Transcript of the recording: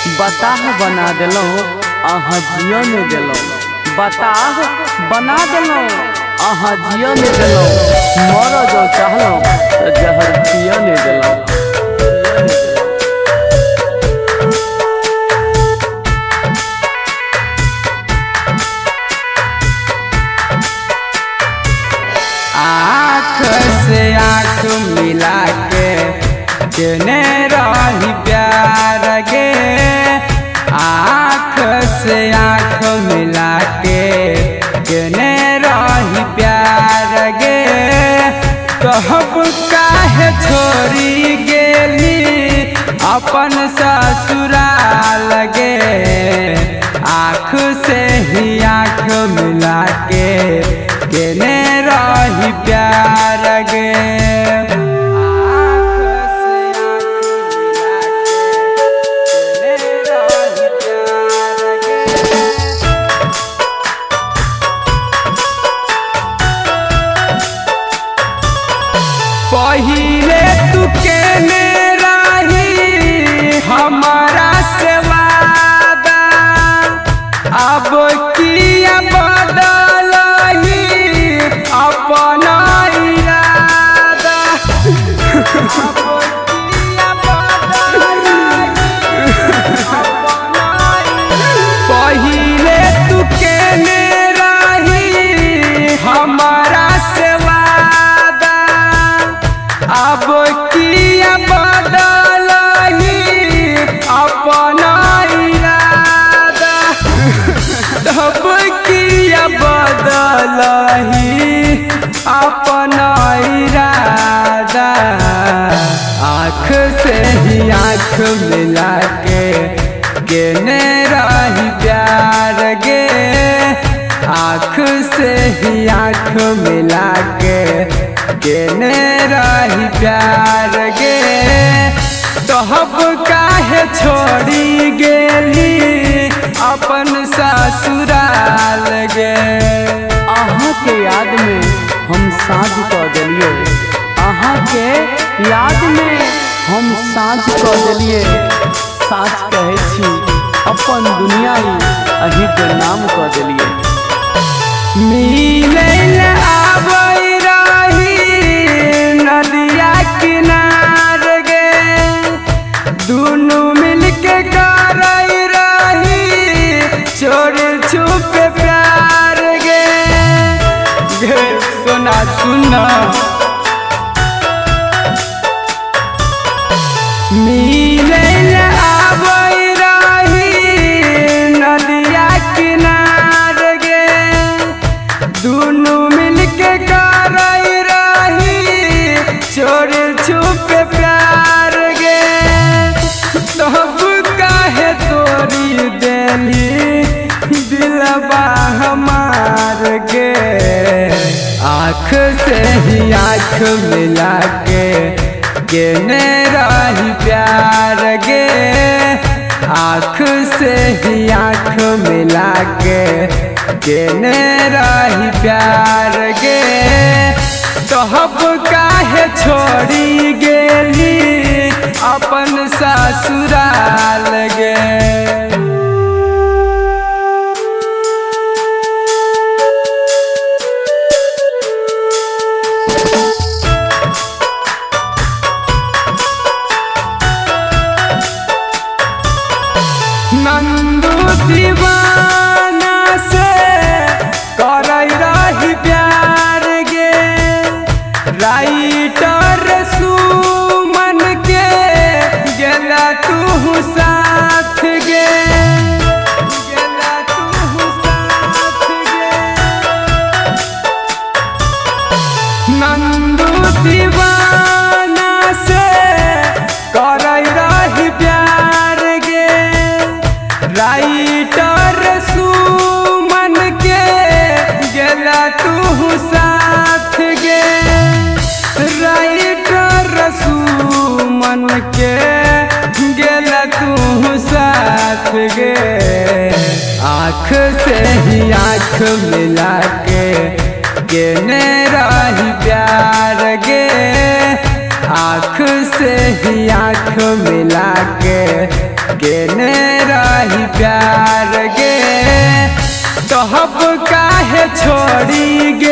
बताह बना दिलो अहाँ जियो में दिलो, बताह बना दिलो अहाँ जियो में दिलो, मर जो चाहलो तो जहर पियो ने दिलो। आँख से आँख मिला के देने रही प्यार गे, आँख से आँख मिला के देने रही प्यार गे। कहब काहे छोड़ी गेली अपन ससुराल गे, आँख से ही आँख मिला के देने रही प्यार गे। पहिले तू केने रही हमारा से वादा, अब किया बदलही अपना इरादा। पहिले तू केने रही हमारा से वादा, अब किया बदलही अपना इरादा। तब किया बदलही अपना इरादा, आँख से ही आँख मिला के केने रही प्यार गे, आँख से ही आँख मिला के केने रही प्यार गे। तब काहे छोड़ी गेली अपन ससुराल गे। अहाँ के याद में हम साँझ कऽ देलिए, अहाँ के याद में हम साँझ कऽ देलिए। साँझ कहै छी अपन दुनिया ही अही के नाम कऽ देलिए। मिले आबै रही नदिया किनार गे, दुनू मिलके करई रही चोरी छुप प्यार गे। गे सोना सुना, मिले आबै रही नदिया किनार गे, दुनू मिलके करई रही चोरी छुप प्यार गे। तब काहे तोरी देली दिलबा हमार गे, आँख से ही आँख मिला के केने रही प्यार गे, आँख से ही आँख मिला के केने रही प्यार गे। तब काहे छोड़ी गेली अपन ससुराल गे। नंदू दीवाना से करई रही प्यार गे, राइटर सुमन के गेला तू साथ गे, गेला तू साथ गे। नंदू दीवाना से करई रही प्यार गे, राइटर सुमन के गेला तू साथ गे, राइटर सुमन के गेला तू साथ गे। आँख से ही आँख मिला के केने रही प्यार गे, आँख से ही आँख मिला के केने कहब काहे छोड़ी गे